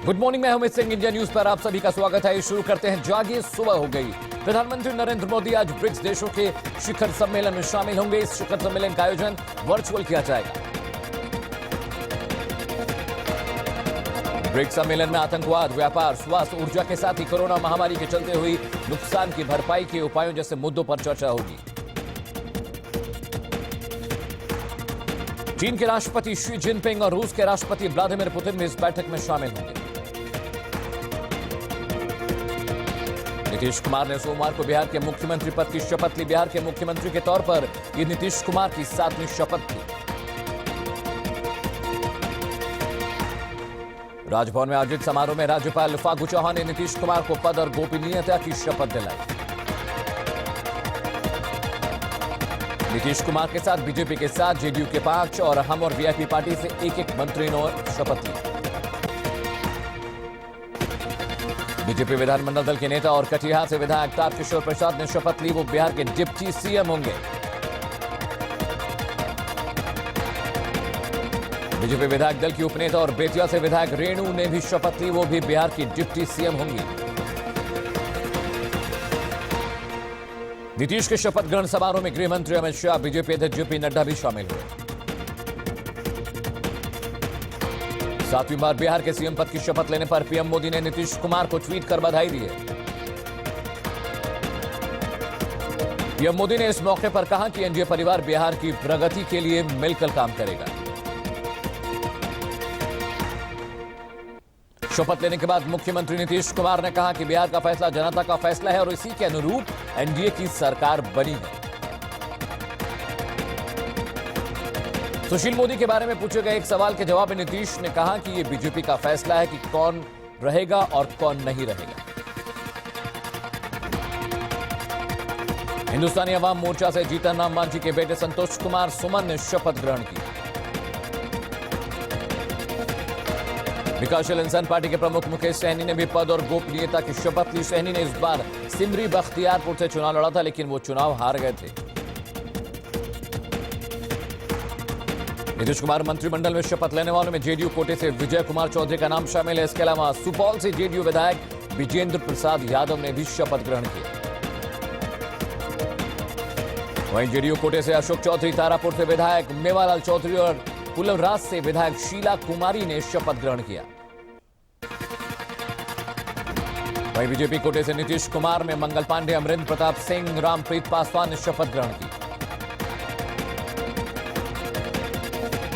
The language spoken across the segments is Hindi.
गुड मॉर्निंग, मैं अमित सिंह। इंडिया न्यूज पर आप सभी का स्वागत है। शुरू करते हैं। जागिए, सुबह हो गई। प्रधानमंत्री नरेंद्र मोदी आज ब्रिक्स देशों के शिखर सम्मेलन में शामिल होंगे। इस शिखर सम्मेलन का आयोजन वर्चुअल किया जाएगा। ब्रिक्स सम्मेलन में आतंकवाद, व्यापार, स्वास्थ्य, ऊर्जा के साथ ही कोरोना महामारी के चलते हुई नुकसान की भरपाई के उपायों जैसे मुद्दों पर चर्चा होगी। चीन के राष्ट्रपति शी जिनपिंग और रूस के राष्ट्रपति व्लादिमीर पुतिन भी इस बैठक में शामिल होंगे। नीतीश कुमार ने सोमवार को बिहार के मुख्यमंत्री पद की शपथ ली। बिहार के मुख्यमंत्री के तौर पर यह नीतीश कुमार की 7वीं शपथ थी। राजभवन में आयोजित समारोह में राज्यपाल फागू चौहान ने नीतीश कुमार को पद और गोपनीयता की शपथ दिलाई। नीतीश कुमार के साथ बीजेपी के साथ जेडीयू के 5 और हम और वीआईपी पार्टी से एक मंत्री ने शपथ ली। बीजेपी विधानमंडल दल के नेता और कटिहार से विधायक तारकिशोर प्रसाद ने शपथ ली। वो बिहार के डिप्टी सीएम होंगे। बीजेपी विधायक दल की उपनेता और बेतिया से विधायक रेणु ने भी शपथ ली। वो भी बिहार की डिप्टी सीएम होंगी। नीतीश के शपथ ग्रहण समारोह में गृह मंत्री अमित शाह, बीजेपी अध्यक्ष जेपी नड्डा भी शामिल हुए। 7वीं बार बिहार के सीएम पद की शपथ लेने पर पीएम मोदी ने नीतीश कुमार को ट्वीट कर बधाई दी है। पीएम मोदी ने इस मौके पर कहा कि एनडीए परिवार बिहार की प्रगति के लिए मिलकर काम करेगा। शपथ लेने के बाद मुख्यमंत्री नीतीश कुमार ने कहा कि बिहार का फैसला जनता का फैसला है और इसी के अनुरूप एनडीए की सरकार बनी है। सुशील मोदी के बारे में पूछे गए एक सवाल के जवाब में नीतीश ने कहा कि यह बीजेपी का फैसला है कि कौन रहेगा और कौन नहीं रहेगा। हिंदुस्तानी अवाम मोर्चा से जीतन राम मांझी के बेटे संतोष कुमार सुमन ने शपथ ग्रहण की। विकासशील इंसान पार्टी के प्रमुख मुकेश सहनी ने भी पद और गोपनीयता की शपथ ली। सहनी ने इस बार सिमरी बख्तियारपुर से चुनाव लड़ा था, लेकिन वो चुनाव हार गए थे। नीतीश कुमार मंत्रिमंडल में शपथ लेने वालों में जेडीयू कोटे से विजय कुमार चौधरी का नाम शामिल है। इसके अलावा सुपौल से जेडीयू विधायक विजेंद्र प्रसाद यादव ने भी शपथ ग्रहण किया। वहीं जेडीयू कोटे से अशोक चौधरी, तारापुर से विधायक मेवालाल चौधरी और पुलवराज से विधायक शीला कुमारी ने शपथ ग्रहण किया। वहीं बीजेपी कोटे से नीतीश कुमार में मंगल पांडे, अमरिंदर प्रताप सिंह, रामप्रीत पासवान ने शपथ ग्रहण की।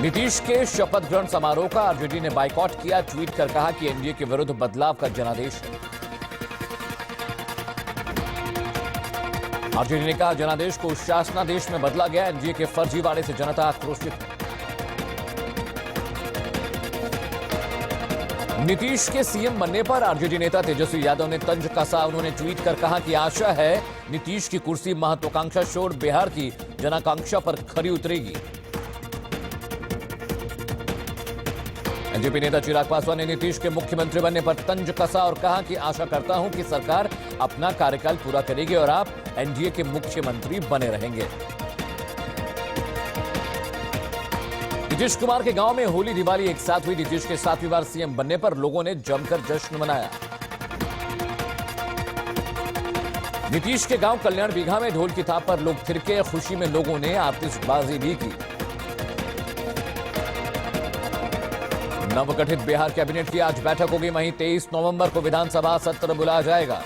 नीतीश के शपथ ग्रहण समारोह का आरजेडी ने बाइकॉट किया। ट्वीट कर कहा कि एनडीए के विरुद्ध बदलाव का जनादेश है। आरजेडी ने कहा जनादेश को शासनादेश में बदला गया। एनडीए के फर्जीवाड़े से जनता आक्रोशित है। नीतीश के सीएम बनने पर आरजेडी नेता तेजस्वी यादव ने तंज कसा। उन्होंने ट्वीट कर कहा कि आशा है नीतीश की कुर्सी महत्वाकांक्षा छोड़ बिहार की जनाकांक्षा पर खरी उतरेगी। एनजेपी नेता चिराग पासवान ने नीतीश के मुख्यमंत्री बनने पर तंज कसा और कहा कि आशा करता हूं कि सरकार अपना कार्यकाल पूरा करेगी और आप एनडीए के मुख्यमंत्री बने रहेंगे। नीतीश कुमार के गांव में होली दिवाली एक साथ हुई। नीतीश के 7वीं बार सीएम बनने पर लोगों ने जमकर जश्न मनाया। नीतीश के गांव कल्याण बीघा में ढोल की थाप पर लोग थिरके। खुशी में लोगों ने आतिशबाजी भी की। नवगठित बिहार कैबिनेट की आज बैठक होगी। वहीं 23 नवंबर को विधानसभा सत्र बुलाया जाएगा।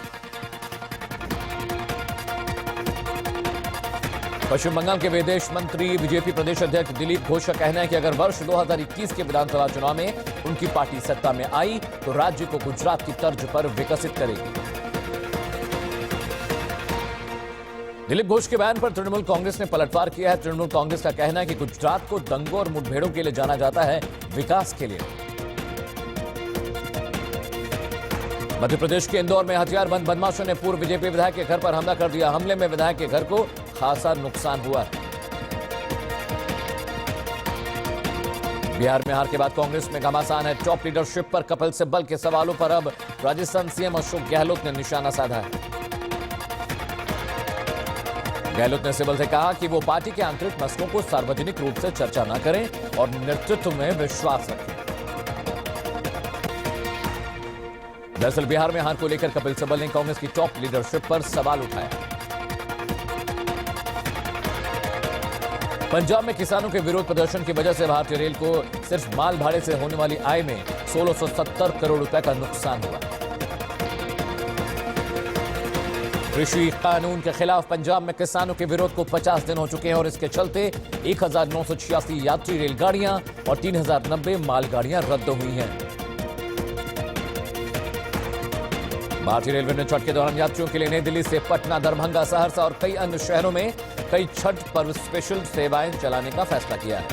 पश्चिम बंगाल के विदेश मंत्री बीजेपी प्रदेश अध्यक्ष दिलीप घोष का कहना है कि अगर वर्ष 2021 के विधानसभा चुनाव में उनकी पार्टी सत्ता में आई तो राज्य को गुजरात की तर्ज पर विकसित करेगी। दिलीप घोष के बयान पर तृणमूल कांग्रेस ने पलटवार किया है। तृणमूल कांग्रेस का कहना है कि गुजरात को दंगों और मुठभेड़ों के लिए जाना जाता है, विकास के लिए। मध्य प्रदेश के इंदौर में हथियारबंद बदमाशों ने पूर्व बीजेपी विधायक के घर पर हमला कर दिया। हमले में विधायक के घर को खासा नुकसान हुआ। बिहार में हार के बाद कांग्रेस में घमासान है। टॉप लीडरशिप पर कपिल सिब्बल के सवालों पर अब राजस्थान सीएम अशोक गहलोत ने निशाना साधा है। गहलोत ने सिब्बल से कहा कि वो पार्टी के आंतरिक मसलों को सार्वजनिक रूप से चर्चा न करें और नेतृत्व में विश्वास रखें। दरअसल बिहार में हार को लेकर कपिल सिब्बल ने कांग्रेस की टॉप लीडरशिप पर सवाल उठाया। पंजाब में किसानों के विरोध प्रदर्शन की वजह से भारतीय रेल को सिर्फ माल भाड़े से होने वाली आय में 1670 करोड़ रुपए का नुकसान हुआ। कृषि कानून के खिलाफ पंजाब में किसानों के विरोध को 50 दिन हो चुके हैं और इसके चलते 1986 यात्री रेलगाड़ियां और 3090 मालगाड़ियां रद्द हुई हैं। भारतीय रेलवे ने छठ के दौरान यात्रियों के लिए नई दिल्ली से पटना, दरभंगा, सहरसा और कई अन्य शहरों में कई छठ पर्व स्पेशल सेवाएं चलाने का फैसला किया है।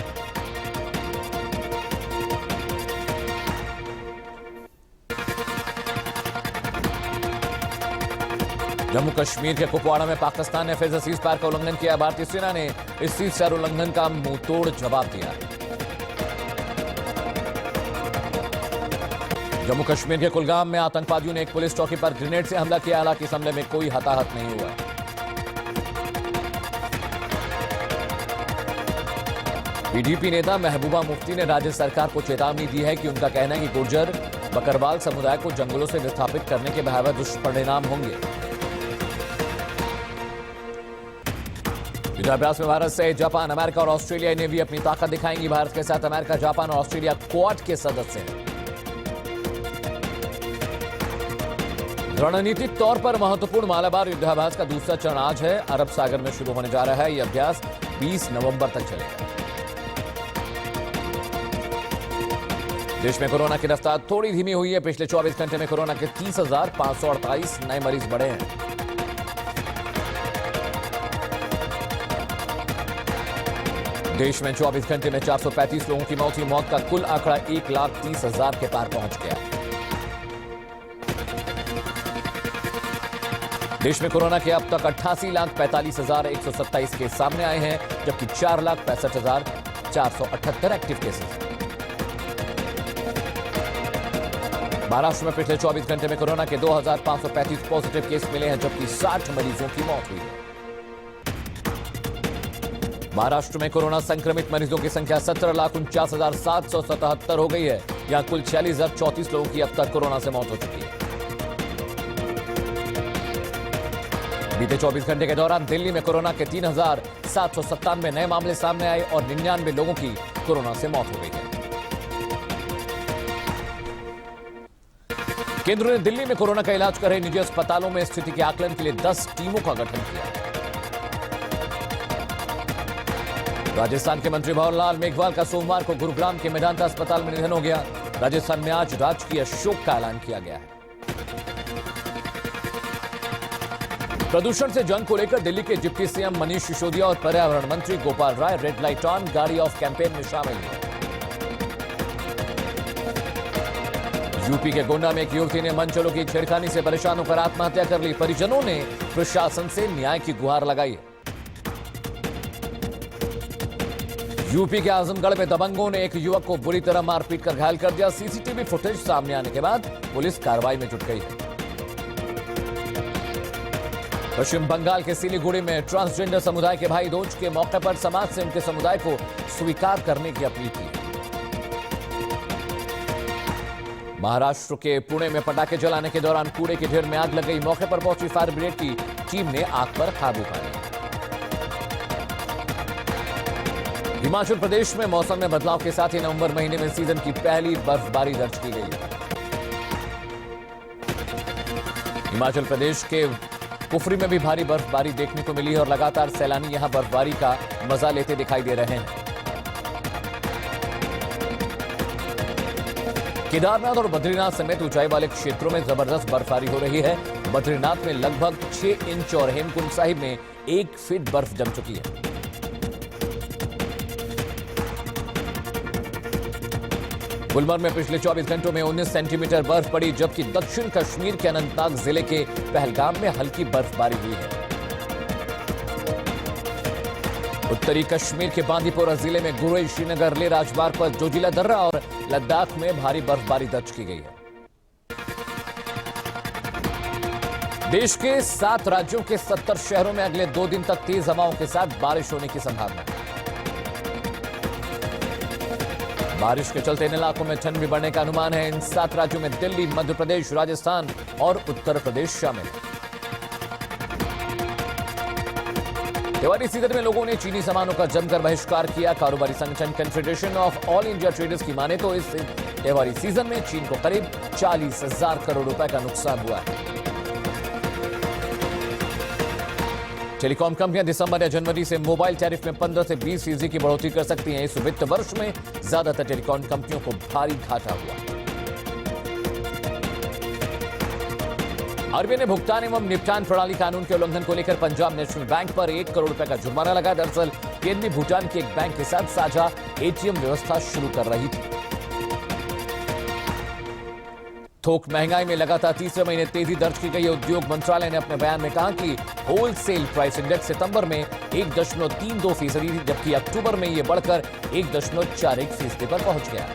जम्मू कश्मीर के कुपवाड़ा में पाकिस्तान ने फिर से सीज फायर का उल्लंघन किया। भारतीय सेना ने इस सीज फायर उल्लंघन का मुंहतोड़ जवाब दिया। जम्मू कश्मीर के कुलगाम में आतंकवादियों ने एक पुलिस चौकी पर ग्रेनेड से हमला किया। हालांकि इस हमले में कोई हताहत नहीं हुआ। पीडीपी नेता महबूबा मुफ्ती ने राज्य सरकार को चेतावनी दी है कि उनका कहना है कि गुर्जर बकरवाल समुदाय को जंगलों से विस्थापित करने के भयावह दुष्परिणाम होंगे। युद्धाभ्यास में भारत से जापान, अमेरिका और ऑस्ट्रेलिया ने भी अपनी ताकत दिखाएंगी। भारत के साथ अमेरिका, जापान और ऑस्ट्रेलिया क्वाड के सदस्य हैं। रणनीतिक तौर पर महत्वपूर्ण मालाबार युद्धाभ्यास का दूसरा चरण आज है। अरब सागर में शुरू होने जा रहा है। यह अभ्यास 20 नवंबर तक चलेगा। देश में कोरोना की रफ्तार थोड़ी धीमी हुई है। पिछले 24 घंटे में कोरोना के 30,548 नए मरीज बढ़े हैं। देश में 24 घंटे में 435 लोगों की मौत हुई। मौत का कुल आंकड़ा 1,30,000 के पार पहुंच गया। देश में कोरोना के अब तक 88,45,127 केस सामने आए हैं, जबकि 4,65,478 एक्टिव केसेस हैं। महाराष्ट्र में पिछले 24 घंटे में कोरोना के 2,535 पॉजिटिव केस मिले हैं, जबकि 60 मरीजों की मौत हुई है। महाराष्ट्र में कोरोना संक्रमित मरीजों की संख्या 17,49,777 हो गई है। यहां कुल 46,034 लोगों की अब तक कोरोना से मौत हो चुकी है। बीते 24 घंटे के दौरान दिल्ली में कोरोना के 3,797 नए मामले सामने आए और 99 लोगों की कोरोना से मौत हो गई है। केंद्र ने दिल्ली में कोरोना का इलाज कर रहे निजी अस्पतालों में स्थिति के आकलन के लिए 10 टीमों का गठन किया। राजस्थान के मंत्री भंवरलाल मेघवाल का सोमवार को गुरुग्राम के मेदांता अस्पताल में निधन हो गया। राजस्थान में आज राजकीय शोक का ऐलान किया गया है। प्रदूषण से जंग को लेकर दिल्ली के डिप्टी सीएम मनीष सिसोदिया और पर्यावरण मंत्री Gopal Rai red light on गाड़ी ऑफ कैंपेन में शामिल हुए। यूपी के गोंडा में एक युवती ने मनचलों की छेड़खानी से परेशान होकर आत्महत्या कर ली। परिजनों ने प्रशासन से न्याय की गुहार लगाई है। यूपी के आजमगढ़ में दबंगों ने एक युवक को बुरी तरह मारपीट कर घायल कर दिया। सीसीटीवी फुटेज सामने आने के बाद पुलिस कार्रवाई में जुट गई है। पश्चिम बंगाल के सिलीगुड़ी में ट्रांसजेंडर समुदाय के भाई दूज के मौके पर समाज से उनके समुदाय को स्वीकार करने की अपील की। महाराष्ट्र के पुणे में पटाखे जलाने के दौरान कूड़े के ढेर में आग लग गई। मौके पर पहुंची फायर ब्रिगेड की टीम ने आग पर काबू पाया। हिमाचल प्रदेश में मौसम में बदलाव के साथ ही नवंबर महीने में सीजन की पहली बर्फबारी दर्ज की गई। हिमाचल प्रदेश के कुफरी में भी भारी बर्फबारी देखने को मिली है और लगातार सैलानी यहां बर्फबारी का मजा लेते दिखाई दे रहे हैं। केदारनाथ और बद्रीनाथ समेत ऊंचाई वाले क्षेत्रों में जबरदस्त बर्फबारी हो रही है। बद्रीनाथ में लगभग 6 इंच और हेमकुंड साहिब में 1 फीट बर्फ जम चुकी है। गुलमर्ग में पिछले 24 घंटों में 19 सेंटीमीटर बर्फ पड़ी, जबकि दक्षिण कश्मीर के अनंतनाग जिले के पहलगाम में हल्की बर्फबारी हुई है। उत्तरी कश्मीर के बांदीपोरा जिले में गुरेज, श्रीनगर, लेह राजमार्ग पर जोजिला दर्रा और लद्दाख में भारी बर्फबारी दर्ज की गई है। देश के 7 राज्यों के 70 शहरों में अगले 2 दिन तक तेज हवाओं के साथ बारिश होने की संभावना है। बारिश के चलते इन इलाकों में ठंड भी बढ़ने का अनुमान है। इन 7 राज्यों में दिल्ली, मध्य प्रदेश, राजस्थान और उत्तर प्रदेश शामिल। त्योहारी सीजन में लोगों ने चीनी सामानों का जमकर बहिष्कार किया। कारोबारी संगठन confederation of all India traders की माने तो इस त्योहारी सीजन में चीन को करीब 40,000 करोड़ रुपए का नुकसान हुआ है। टेलीकॉम कंपनियां दिसंबर या जनवरी से मोबाइल टैरिफ में 15 से 20% की बढ़ोतरी कर सकती हैं। इस वित्त वर्ष में ज्यादातर टेलीकॉम कंपनियों को भारी घाटा हुआ। आरबीआई ने भुगतान एवं निपटान प्रणाली कानून के उल्लंघन को लेकर पंजाब नेशनल बैंक पर 1 करोड़ रुपए का जुर्माना लगाया। दरअसल केंद्र भूटान के एक बैंक के साथ साझा एटीएम व्यवस्था शुरू कर रही थी। थोक महंगाई में लगातार तीसरे महीने तेजी दर्ज की गई है। उद्योग मंत्रालय ने अपने बयान में कहा कि होलसेल प्राइस इंडेक्स सितंबर में 1.32% थी, जबकि अक्टूबर में यह बढ़कर 1.41% पर पहुंच गया।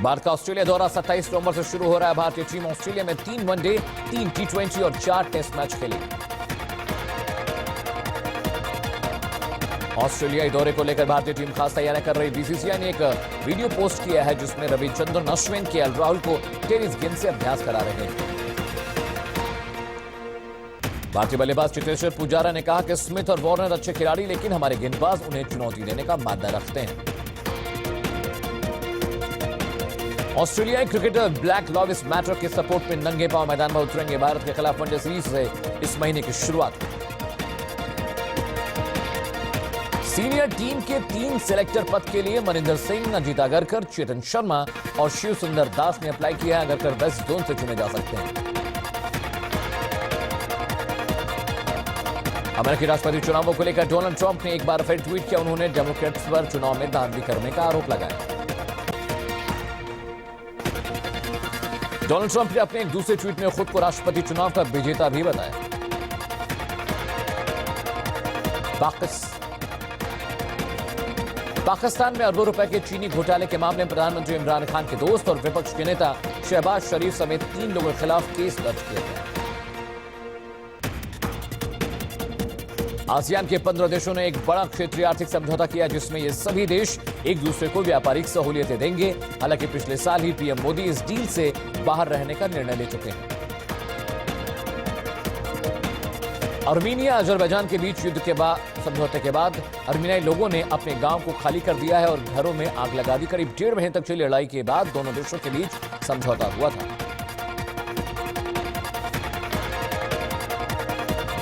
भारत का ऑस्ट्रेलिया दौरा 27 नवंबर से शुरू हो रहा है। भारतीय टीम ऑस्ट्रेलिया में 3 वनडे, 3 T20 और 4 टेस्ट मैच खेलेगी। ऑस्ट्रेलियाई दौरे को लेकर भारतीय टीम खास तैयारियां कर रही। बीसीसीआई ने एक वीडियो पोस्ट किया है जिसमें रविचंद्रन अश्विन, केएल राहुल को टेनिस गेंद से अभ्यास करा रहे हैं। भारतीय बल्लेबाज चेतेश्वर पुजारा ने कहा कि स्मिथ और वार्नर अच्छे खिलाड़ी, लेकिन हमारे गेंदबाज उन्हें चुनौती देने का मादा रखते हैं। ऑस्ट्रेलियाई क्रिकेटर ब्लैक लाइव्स मैटर के सपोर्ट में नंगे पांव मैदान में उतरेंगे। भारत के खिलाफ वनडे सीरीज से इस महीने की शुरुआत। सीनियर टीम के 3 सिलेक्टर पद के लिए मनिंदर सिंह, अजीत अगरकर, चेतन शर्मा और शिव सुंदर दास ने अप्लाई किया है। अगरकर वेस्ट जोन से चुने जा सकते हैं। अमेरिकी राष्ट्रपति चुनावों को लेकर डोनाल्ड ट्रंप ने एक बार फिर ट्वीट किया। उन्होंने डेमोक्रेट्स पर चुनाव में धांधली करने का आरोप लगाया। डोनाल्ड ट्रंप ने अपने एक दूसरे ट्वीट में खुद को राष्ट्रपति चुनाव का विजेता भी बताया। पाकिस्तान में अरबों रुपए के चीनी घोटाले के मामले में प्रधानमंत्री इमरान खान के दोस्त और विपक्ष के नेता शहबाज शरीफ समेत 3 लोगों के खिलाफ केस दर्ज किया गया। आसियान के 15 देशों ने एक बड़ा क्षेत्रीय आर्थिक समझौता किया जिसमें ये सभी देश एक दूसरे को व्यापारिक सहूलियतें देंगे। हालांकि पिछले साल ही पीएम मोदी इस डील से बाहर रहने का निर्णय ले चुके हैं। आर्मीनिया अजरबैजान के बीच युद्ध के बाद समझौते के बाद आर्मीनियाई लोगों ने अपने गांव को खाली कर दिया है और घरों में आग लगा दी। करीब 1.5 महीने तक चली लड़ाई के बाद दोनों देशों के बीच समझौता हुआ था।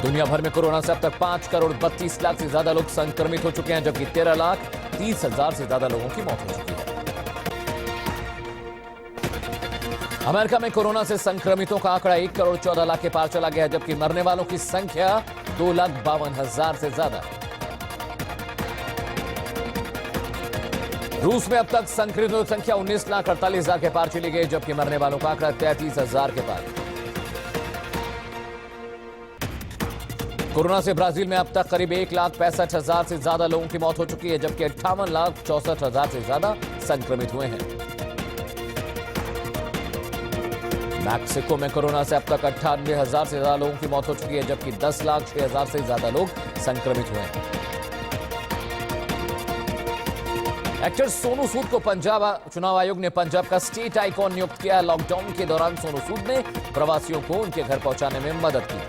दुनिया भर में कोरोना से अब तक 5 करोड़ 32 लाख से ज्यादा लोग संक्रमित हो चुके हैं, जबकि 13,30,000 से ज्यादा लोगों की मौत हो चुकी है। अमेरिका में कोरोना से संक्रमितों का आंकड़ा 1 करोड़ 14 लाख के पार चला गया, जबकि मरने वालों की संख्या 2,52,000 से ज्यादा। रूस में अब तक संक्रमितों की संख्या 19,48,000 के पार चली गई, जबकि मरने वालों का आंकड़ा 33,000 के पार। कोरोना से ब्राजील में अब तक करीब 1,65,000 से ज्यादा लोगों की मौत हो चुकी है, जबकि 58,64,000 से ज्यादा संक्रमित हुए हैं। मैक्सिको में कोरोना से अब तक 98,000 से ज्यादा लोगों की मौत हो चुकी है, जबकि 10,06,000 से ज्यादा लोग संक्रमित हुए हैं। एक्टर सोनू सूद को पंजाब चुनाव आयोग ने पंजाब का स्टेट आइकॉन नियुक्त किया। लॉकडाउन के दौरान सोनू सूद ने प्रवासियों को उनके घर पहुंचाने में मदद की।